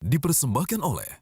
dipersembahkan oleh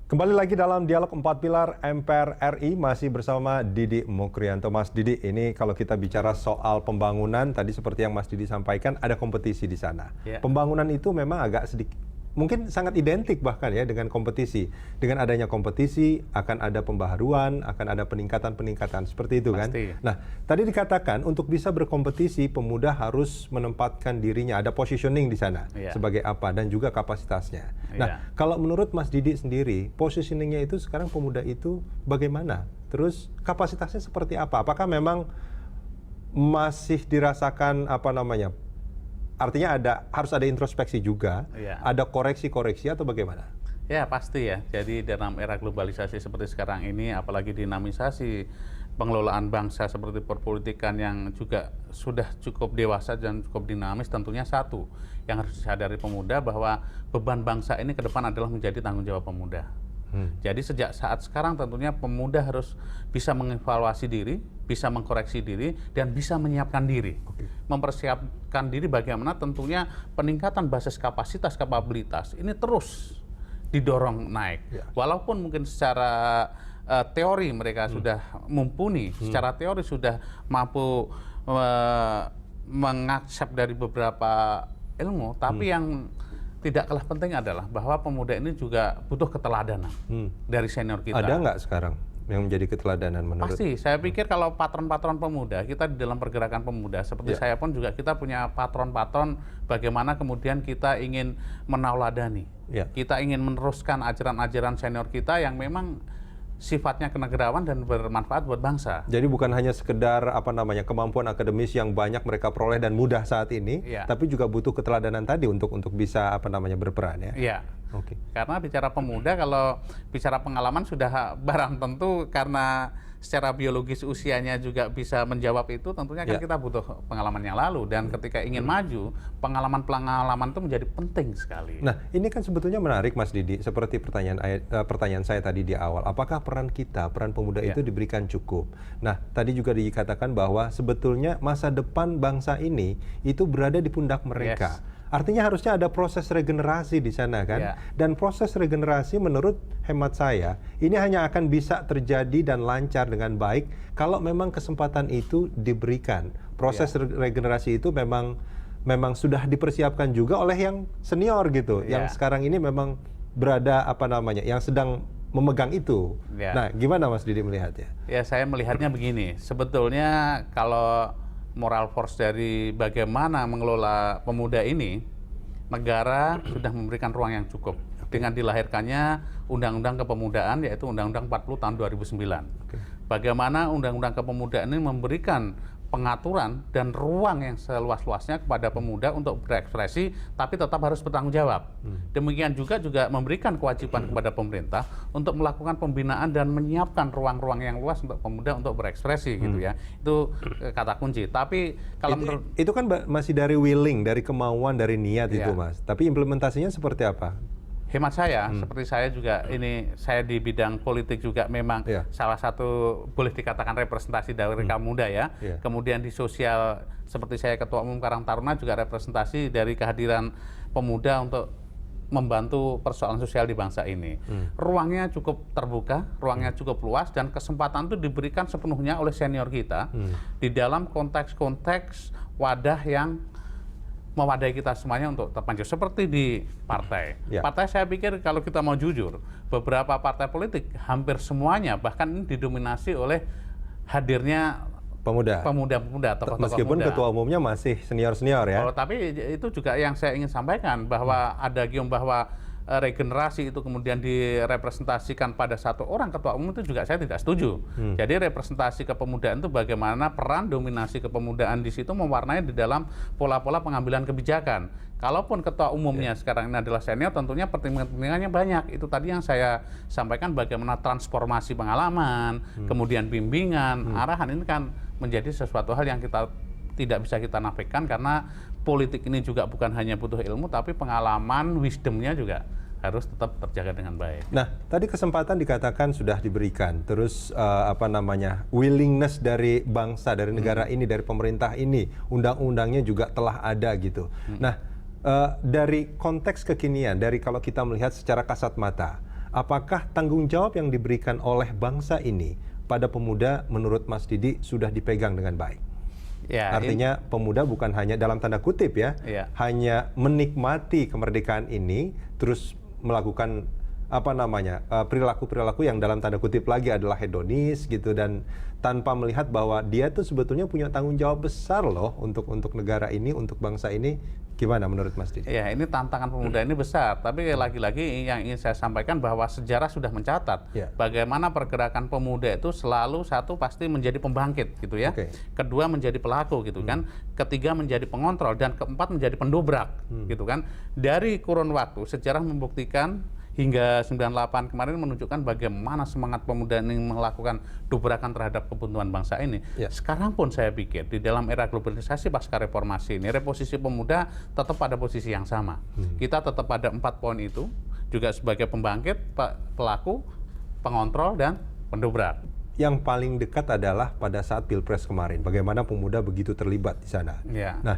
Kembali lagi dalam dialog 4 pilar MPR RI, masih bersama Didi Mukrianto. Mas Didi, ini kalau kita bicara soal pembangunan, tadi seperti yang Mas Didi sampaikan, ada kompetisi di sana. Ya. Pembangunan itu memang agak sedikit, mungkin sangat identik bahkan ya dengan kompetisi. Dengan adanya kompetisi, akan ada pembaharuan, akan ada peningkatan-peningkatan, seperti itu kan? Pasti. Nah, tadi dikatakan untuk bisa berkompetisi, pemuda harus menempatkan dirinya, ada positioning di sana, sebagai apa, dan juga kapasitasnya. Nah, kalau menurut Mas Didi sendiri, positioningnya itu sekarang pemuda itu bagaimana? Terus kapasitasnya seperti apa? Apakah memang masih dirasakan artinya harus ada introspeksi juga, ada koreksi-koreksi atau bagaimana? Ya pasti ya. Jadi dalam era globalisasi seperti sekarang ini, apalagi dinamisasi pengelolaan bangsa seperti perpolitikan yang juga sudah cukup dewasa dan cukup dinamis, tentunya satu yang harus disadari pemuda bahwa beban bangsa ini ke depan adalah menjadi tanggung jawab pemuda. Jadi sejak saat sekarang tentunya pemuda harus bisa mengevaluasi diri, bisa mengkoreksi diri, dan bisa menyiapkan diri. Mempersiapkan diri bagaimana tentunya peningkatan basis kapasitas, kapabilitas ini terus didorong naik. Walaupun mungkin secara teori mereka sudah mumpuni, secara teori sudah mampu mengaksep dari beberapa ilmu, tapi yang tidak kalah penting adalah bahwa pemuda ini juga butuh keteladanan dari senior kita. Ada nggak sekarang yang menjadi keteladanan menurut? Pasti, saya pikir kalau patron-patron pemuda, kita di dalam pergerakan pemuda, seperti saya pun juga kita punya patron-patron bagaimana kemudian kita ingin menauladani. Kita ingin meneruskan ajaran-ajaran senior kita yang memang sifatnya kenegarawan dan bermanfaat buat bangsa. Jadi bukan hanya sekedar kemampuan akademis yang banyak mereka peroleh dan mudah saat ini, tapi juga butuh keteladanan tadi untuk bisa berperan ya. Iya. Karena bicara pemuda, kalau bicara pengalaman sudah barang tentu karena secara biologis usianya juga bisa menjawab itu, tentunya kan kita butuh pengalaman yang lalu, dan ketika ingin maju, pengalaman-pengalaman itu menjadi penting sekali. Nah, ini kan sebetulnya menarik Mas Didi, seperti pertanyaan saya tadi di awal, apakah peran pemuda itu diberikan cukup? Nah, tadi juga dikatakan bahwa sebetulnya masa depan bangsa ini itu berada di pundak mereka. Artinya harusnya ada proses regenerasi di sana kan? Dan proses regenerasi menurut hemat saya, ini hanya akan bisa terjadi dan lancar dengan baik kalau memang kesempatan itu diberikan. Proses regenerasi itu memang sudah dipersiapkan juga oleh yang senior gitu, yang sekarang ini memang berada yang sedang memegang itu. Nah, gimana Mas Didi melihatnya? Ya, saya melihatnya begini, sebetulnya kalau moral force dari bagaimana mengelola pemuda ini, negara sudah memberikan ruang yang cukup dengan dilahirkannya Undang-Undang Kepemudaan, yaitu Undang-Undang 40 tahun 2009. Bagaimana Undang-Undang Kepemudaan ini memberikan pengaturan dan ruang yang seluas-luasnya kepada pemuda untuk berekspresi, tapi tetap harus bertanggung jawab. Demikian juga memberikan kewajiban kepada pemerintah untuk melakukan pembinaan dan menyiapkan ruang-ruang yang luas untuk pemuda untuk berekspresi gitu ya. Itu kata kunci. Tapi kalau itu kan masih dari willing, dari kemauan, dari niat itu Mas. Tapi implementasinya seperti apa? Hemat saya, seperti saya juga saya di bidang politik juga memang salah satu boleh dikatakan representasi dari kaum muda ya. Kemudian di sosial seperti saya Ketua Umum Karang Taruna juga representasi dari kehadiran pemuda untuk membantu persoalan sosial di bangsa ini. Ruangnya cukup terbuka, ruangnya cukup luas, dan kesempatan itu diberikan sepenuhnya oleh senior kita di dalam konteks-konteks wadah yang mewadahi kita semuanya untuk terpanjang. Seperti di partai. Partai saya pikir kalau kita mau jujur, beberapa partai politik hampir semuanya bahkan ini didominasi oleh hadirnya pemuda-pemuda, tokoh-tokoh muda. Meskipun ketua umumnya masih senior-senior ya. Tapi itu juga yang saya ingin sampaikan, bahwa ada gium bahwa regenerasi itu kemudian direpresentasikan pada satu orang ketua umum, itu juga saya tidak setuju. Jadi representasi kepemudaan itu bagaimana peran dominasi kepemudaan di situ mewarnai di dalam pola-pola pengambilan kebijakan. Kalaupun ketua umumnya sekarang ini adalah senior, tentunya pertimbangan-pertimbangannya banyak. Itu tadi yang saya sampaikan, bagaimana transformasi pengalaman, kemudian bimbingan, arahan, ini kan menjadi sesuatu hal yang tidak bisa kita nafikan, karena politik ini juga bukan hanya butuh ilmu, tapi pengalaman, wisdomnya juga harus tetap terjaga dengan baik. Nah, tadi kesempatan dikatakan sudah diberikan, terus willingness dari bangsa, dari negara ini, dari pemerintah ini, undang-undangnya juga telah ada gitu. Nah, dari konteks kekinian, dari kalau kita melihat secara kasat mata, apakah tanggung jawab yang diberikan oleh bangsa ini pada pemuda menurut Mas Didi sudah dipegang dengan baik? Ya, artinya pemuda bukan hanya dalam tanda kutip ya, hanya menikmati kemerdekaan ini, terus melakukan perilaku-perilaku yang dalam tanda kutip lagi adalah hedonis gitu, dan tanpa melihat bahwa dia tuh sebetulnya punya tanggung jawab besar loh untuk negara ini, untuk bangsa ini. Gimana menurut Mas Didi? Ya, ini tantangan pemuda ini besar, tapi lagi-lagi yang ingin saya sampaikan bahwa sejarah sudah mencatat bagaimana pergerakan pemuda itu selalu satu pasti menjadi pembangkit gitu ya, kedua menjadi pelaku gitu kan, ketiga menjadi pengontrol, dan keempat menjadi pendobrak gitu kan. Dari kurun waktu sejarah membuktikan hingga 98 kemarin menunjukkan bagaimana semangat pemuda ini melakukan dobrakan terhadap kebuntuan bangsa ini. Sekarang pun saya pikir di dalam era globalisasi pasca reformasi ini, reposisi pemuda tetap pada posisi yang sama. Kita tetap pada 4 poin itu, juga sebagai pembangkit, pelaku, pengontrol, dan pendobrak. Yang paling dekat adalah pada saat Pilpres kemarin, bagaimana pemuda begitu terlibat di sana. Nah,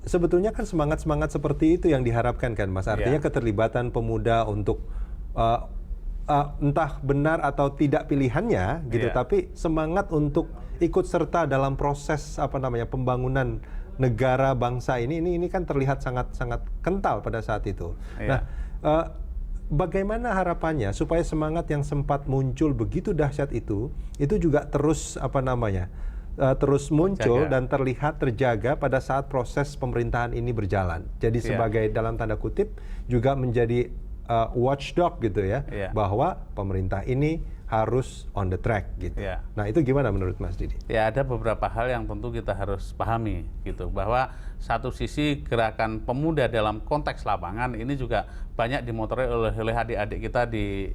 sebetulnya kan semangat-semangat seperti itu yang diharapkan kan Mas, artinya keterlibatan pemuda untuk entah benar atau tidak pilihannya gitu, tapi semangat untuk ikut serta dalam proses pembangunan negara bangsa ini kan terlihat sangat-sangat kental pada saat itu. Nah, bagaimana harapannya supaya semangat yang sempat muncul begitu dahsyat itu juga terus terus muncul dan terlihat terjaga pada saat proses pemerintahan ini berjalan. Jadi sebagai dalam tanda kutip juga menjadi watchdog gitu ya, bahwa pemerintah ini harus on the track gitu. Nah, itu gimana menurut Mas Didi? Ya, ada beberapa hal yang tentu kita harus pahami gitu, bahwa satu sisi gerakan pemuda dalam konteks lapangan ini juga banyak dimotori oleh adik-adik kita di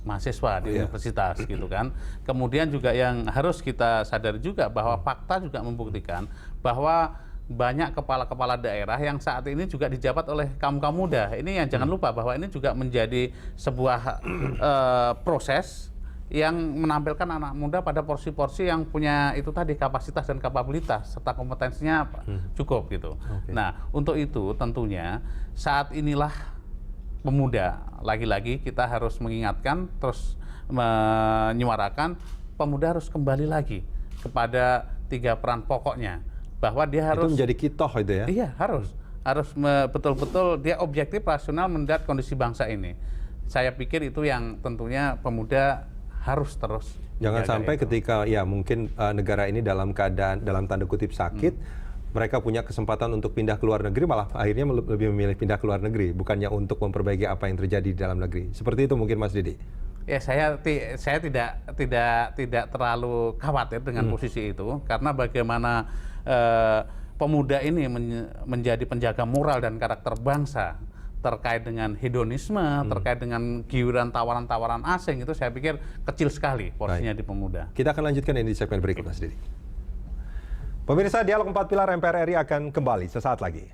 mahasiswa di universitas gitu kan. Kemudian juga yang harus kita sadari juga bahwa fakta juga membuktikan bahwa banyak kepala-kepala daerah yang saat ini juga dijabat oleh kaum-kaum muda. Ini yang jangan lupa bahwa ini juga menjadi sebuah proses yang menampilkan anak muda pada porsi-porsi yang punya itu tadi kapasitas dan kapabilitas serta kompetensinya cukup gitu. Nah, untuk itu tentunya saat inilah pemuda, lagi-lagi kita harus mengingatkan, terus menyuarakan pemuda harus kembali lagi kepada 3 peran pokoknya, bahwa dia harus itu menjadi kitoh itu ya. Iya, harus betul-betul dia objektif rasional melihat kondisi bangsa ini. Saya pikir itu yang tentunya pemuda harus terus jangan sampai ketika mungkin negara ini dalam keadaan dalam tanda kutip sakit, mereka punya kesempatan untuk pindah ke luar negeri, malah akhirnya lebih memilih pindah ke luar negeri, bukannya untuk memperbaiki apa yang terjadi di dalam negeri. Seperti itu mungkin Mas Didi? Ya, saya tidak terlalu khawatir dengan posisi itu, karena bagaimana pemuda ini menjadi penjaga moral dan karakter bangsa terkait dengan hedonisme, terkait dengan giliran tawaran-tawaran asing, itu saya pikir kecil sekali porsinya di pemuda. Kita akan lanjutkan ini di segmen berikut, Mas Didi. Pemirsa, Dialog 4 Pilar MPR RI akan kembali sesaat lagi.